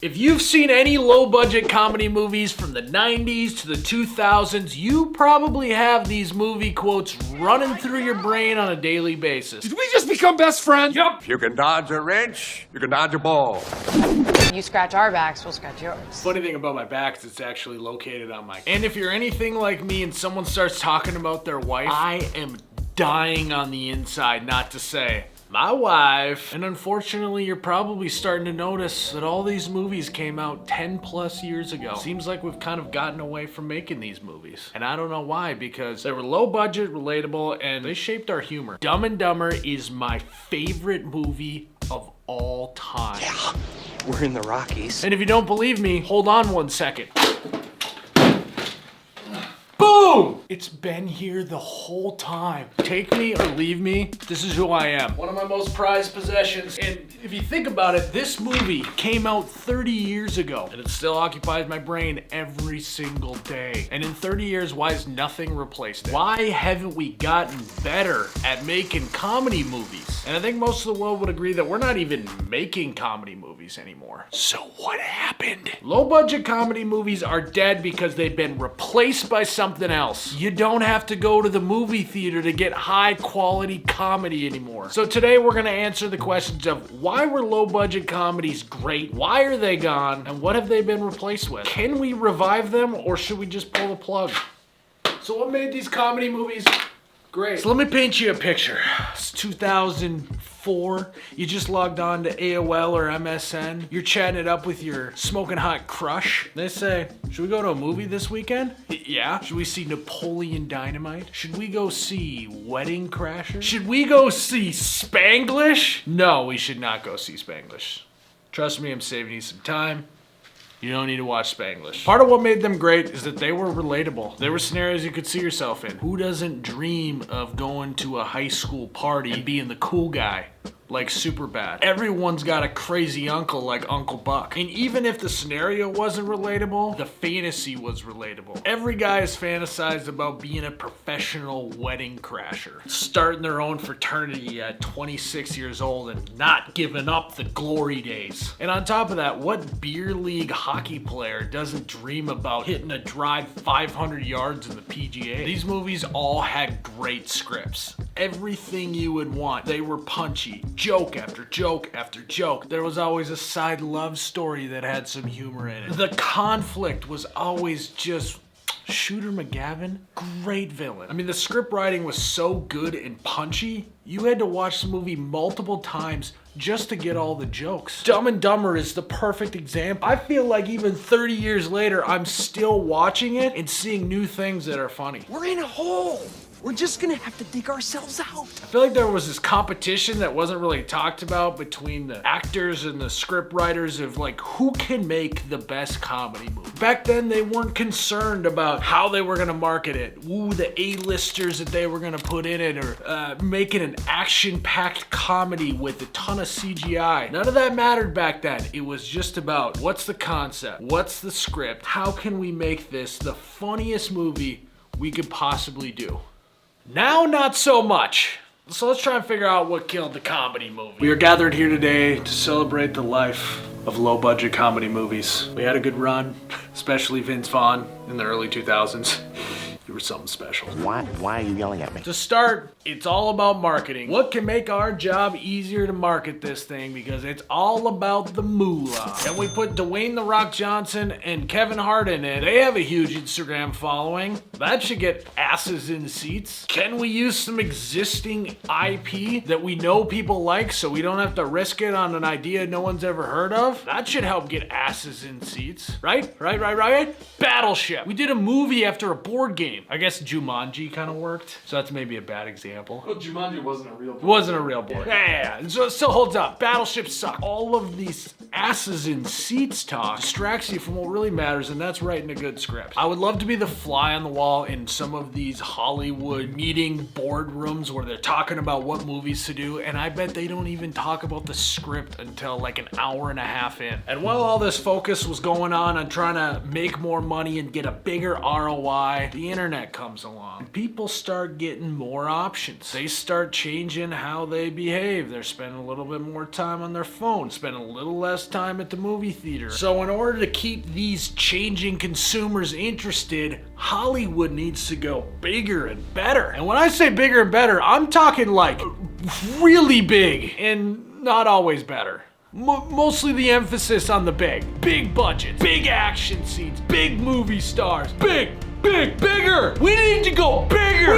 If you've seen any low-budget comedy movies from the 90s to the 2000s, you probably have these movie quotes running through your brain on a daily basis. Did we just become best friends? Yup. You can dodge a wrench, you can dodge a ball. You scratch our backs, we'll scratch yours. Funny thing about my back is it's actually located on my... And if you're anything like me and someone starts talking about their wife, I am dying on the inside not to say, my wife. And unfortunately, you're probably starting to notice that all these movies came out 10 plus years ago. Seems like we've kind of gotten away from making these movies. And I don't know why, because they were low budget, relatable, and they shaped our humor. Dumb and Dumber is my favorite movie of all time. Yeah, we're in the Rockies. And if you don't believe me, hold on 1 second. Boom! It's been here the whole time. Take me or leave me, this is who I am. One of my most prized possessions. And if you think about it, this movie came out 30 years ago, and it still occupies my brain every single day. And in 30 years, why has nothing replaced it? Why haven't we gotten better at making comedy movies? And I think most of the world would agree that we're not even making comedy movies anymore. So what happened? Low budget comedy movies are dead because they've been replaced by something else. You don't have to go to the movie theater to get high quality comedy anymore. So today we're gonna answer the questions of why were low budget comedies great? Why are they gone? And what have they been replaced with? Can we revive them or should we just pull the plug? So what made these comedy movies great? So let me paint you a picture. It's 2004. You just logged on to AOL or MSN. You're chatting it up with your smoking hot crush. They say, should we go to a movie this weekend? Yeah. Should we see Napoleon Dynamite? Should we go see Wedding Crashers? Should we go see Spanglish? No, we should not go see Spanglish. Trust me, I'm saving you some time. You don't need to watch Spanglish. Part of what made them great is that they were relatable. They were scenarios you could see yourself in. Who doesn't dream of going to a high school party and being the cool guy? Like Superbad. Everyone's got a crazy uncle like Uncle Buck. And even if the scenario wasn't relatable, the fantasy was relatable. Every guy has fantasized about being a professional wedding crasher, starting their own fraternity at 26 years old and not giving up the glory days. And on top of that, what beer league hockey player doesn't dream about hitting a drive 500 yards in the PGA? These movies all had great scripts. Everything you would want. They were punchy. Joke after joke after joke. There was always a side love story that had some humor in it. The conflict was always just Shooter McGavin, great villain. I mean, the script writing was so good and punchy, you had to watch the movie multiple times just to get all the jokes. Dumb and Dumber is the perfect example. I feel like even 30 years later, I'm still watching it and seeing new things that are funny. We're in a hole. We're just gonna have to dig ourselves out. I feel like there was this competition that wasn't really talked about between the actors and the script writers of like who can make the best comedy movie. Back then they weren't concerned about how they were gonna market it, ooh, the A-listers that they were gonna put in it, or making an action-packed comedy with a ton of CGI. None of that mattered back then. It was just about what's the concept, what's the script, how can we make this the funniest movie we could possibly do. Now, not so much. So let's try and figure out what killed the comedy movie. We are gathered here today to celebrate the life of low-budget comedy movies. We had a good run, especially Vince Vaughn in the early 2000s. You were something special. Why are you yelling at me? To start, it's all about marketing. What can make our job easier to market this thing? Because it's all about the moolah. And we put Dwayne "The Rock" Johnson and Kevin Hart in it. They have a huge Instagram following. That should get asses in seats. Can we use some existing IP that we know people like so we don't have to risk it on an idea no one's ever heard of? That should help get asses in seats. Right? Right? Battleship. We did a movie after a board game. I guess Jumanji kind of worked, so that's maybe a bad example. Well, Jumanji wasn't a real board. It wasn't a real board. Yeah. So it still holds up. Battleships suck. All of these asses in seats talk distracts you from what really matters, and that's writing a good script. I would love to be the fly on the wall in some of these Hollywood meeting boardrooms where they're talking about what movies to do, and I bet they don't even talk about the script until like an hour and a half in. And while all this focus was going on trying to make more money and get a bigger ROI, the internet internet comes along. People start getting more options. They start changing how they behave. They're spending a little bit more time on their phone, spending a little less time at the movie theater. So in order to keep these changing consumers interested, Hollywood needs to go bigger and better. And when I say bigger and better, I'm talking like really big and not always better. Mostly the emphasis on the big budget, big action scenes, big movie stars, bigger. We need to go bigger.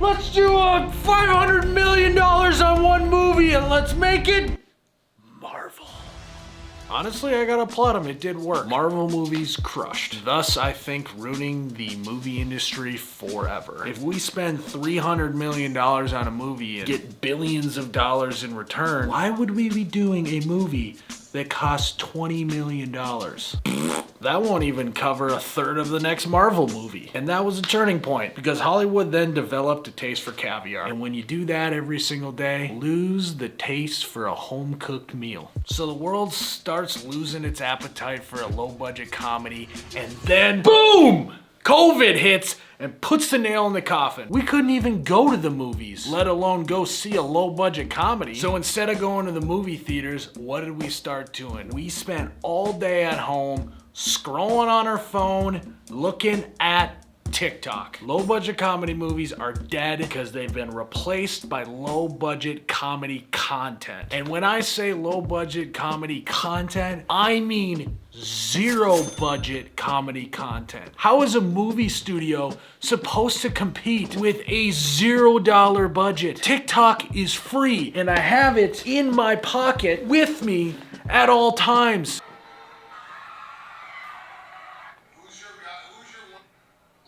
Let's do $500 million on one movie and let's make it Marvel. Honestly, I gotta applaud them. It did work. Marvel movies crushed. Thus, I think ruining the movie industry forever. If we spend $300 million on a movie and get billions of dollars in return, why would we be doing a movie that costs $20 million? That won't even cover a third of the next Marvel movie. And that was a turning point because Hollywood then developed a taste for caviar. And when you do that every single day, lose the taste for a home-cooked meal. So the world starts losing its appetite for a low-budget comedy, and then boom! COVID hits and puts the nail in the coffin. We couldn't even go to the movies, let alone go see a low-budget comedy. So instead of going to the movie theaters, what did we start doing? We spent all day at home scrolling on our phone, looking at TikTok. Low-budget comedy movies are dead because they've been replaced by low-budget comedy content. And when I say low-budget comedy content, I mean zero-budget comedy content. How is a movie studio supposed to compete with a $0 budget? TikTok is free, and I have it in my pocket with me at all times.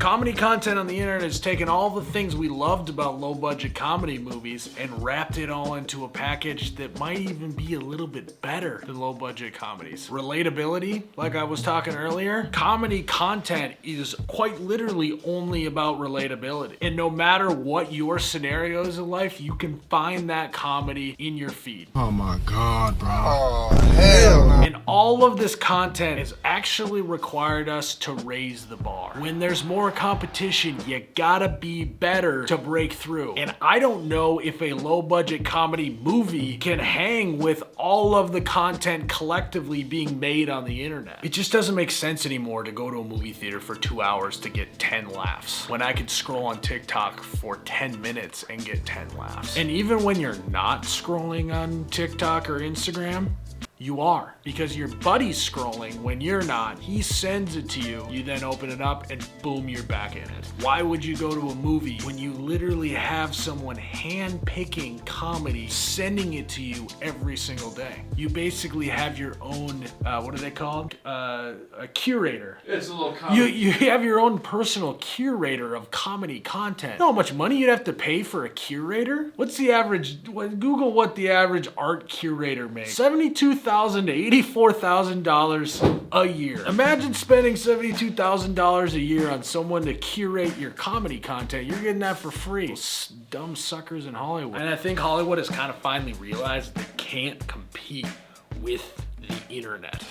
Comedy content on the internet has taken all the things we loved about low-budget comedy movies and wrapped it all into a package that might even be a little bit better than low-budget comedies. Relatability, like I was talking earlier, comedy content is quite literally only about relatability. And no matter what your scenario is in life, you can find that comedy in your feed. Oh my God, bro. Oh, hell no. And all of this content has actually required us to raise the bar. When there's more competition, you gotta be better to break through. And I don't know if a low-budget comedy movie can hang with all of the content collectively being made on the internet. It just doesn't make sense anymore to go to a movie theater for 2 hours to get 10 laughs, when I could scroll on TikTok for 10 minutes and get 10 laughs. And even when you're not scrolling on TikTok or Instagram, you are, because your buddy's scrolling when you're not. He sends it to you. You then open it up and boom, you're back in it. Why would you go to a movie when you literally have someone hand-picking comedy, sending it to you every single day? You basically have your own, what are they called? A curator. It's a little comedy. You have your own personal curator of comedy content. You know how much money you'd have to pay for a curator? What's the average, Google what the average art curator makes. $72,000 to $84,000 a year. Imagine spending $72,000 a year on someone to curate your comedy content. You're getting that for free. Those dumb suckers in Hollywood. And I think Hollywood has kind of finally realized they can't compete with the internet.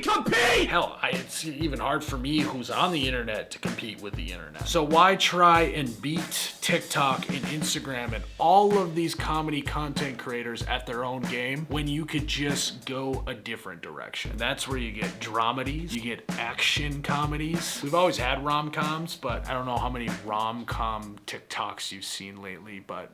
Compete! Hell, it's even hard for me who's on the internet to compete with the internet. So why try and beat TikTok and Instagram and all of these comedy content creators at their own game when you could just go a different direction? And that's where you get dramedies, you get action comedies. We've always had rom-coms, but I don't know how many rom-com TikToks you've seen lately, but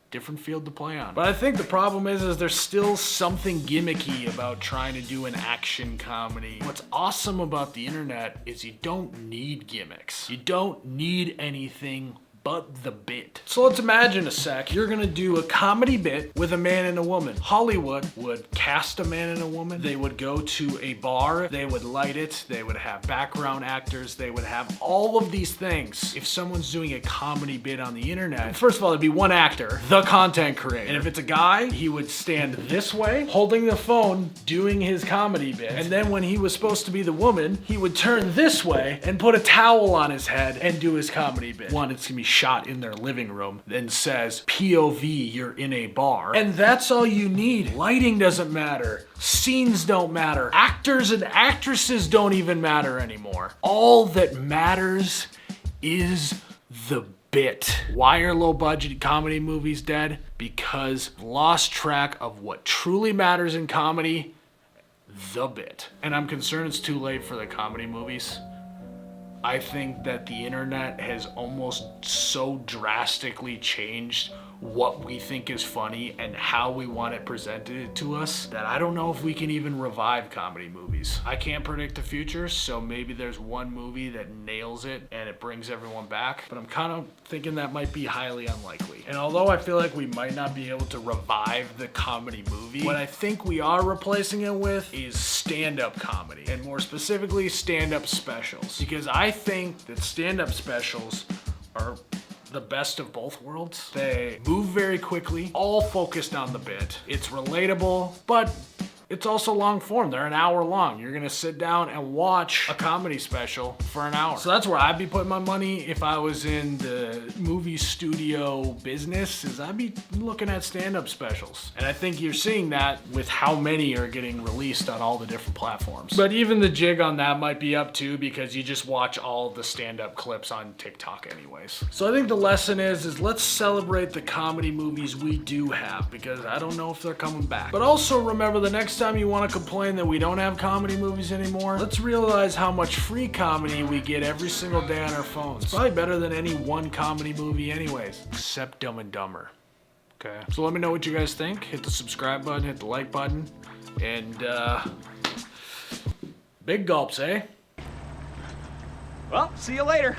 different field to play on. But I think the problem is there's still something gimmicky about trying to do an action comedy. What's awesome about the internet is you don't need gimmicks. You don't need anything but the bit. So let's imagine a sec, you're gonna do a comedy bit with a man and a woman. Hollywood would cast a man and a woman. They would go to a bar, they would light it, they would have background actors, they would have all of these things. If someone's doing a comedy bit on the internet, first of all, there'd be one actor, the content creator. And if it's a guy, he would stand this way, holding the phone, doing his comedy bit. And then when he was supposed to be the woman, he would turn this way and put a towel on his head and do his comedy bit. One, it's gonna be shot in their living room and says, POV, you're in a bar. And that's all you need. Lighting doesn't matter. Scenes don't matter. Actors and actresses don't even matter anymore. All that matters is the bit. Why are low budget comedy movies dead? Because lost track of what truly matters in comedy, the bit. And I'm concerned it's too late for the comedy movies. I think that the internet has almost so drastically changed what we think is funny and how we want it presented to us that I don't know if we can even revive comedy movies. I can't predict the future, so maybe there's one movie that nails it and it brings everyone back, but I'm kind of thinking that might be highly unlikely. And although I feel like we might not be able to revive the comedy movie, what I think we are replacing it with is stand-up comedy, and more specifically stand-up specials, because I think that stand-up specials are the best of both worlds. They move very quickly, all focused on the bit. It's relatable, but it's also long form. They're an hour long. You're gonna sit down and watch a comedy special for an hour. So that's where I'd be putting my money if I was in the movie studio business, is I'd be looking at stand-up specials. And I think you're seeing that with how many are getting released on all the different platforms. But even the jig on that might be up too, because you just watch all the stand-up clips on TikTok anyways. So I think the lesson is let's celebrate the comedy movies we do have, because I don't know if they're coming back. But also remember, the next time you want to complain that we don't have comedy movies anymore, let's realize how much free comedy we get every single day on our phones. It's probably better than any one comedy movie anyways, except Dumb and Dumber. Okay, so let me know what you guys think. Hit the subscribe button, hit the like button, and big gulps, eh? Well, see you later.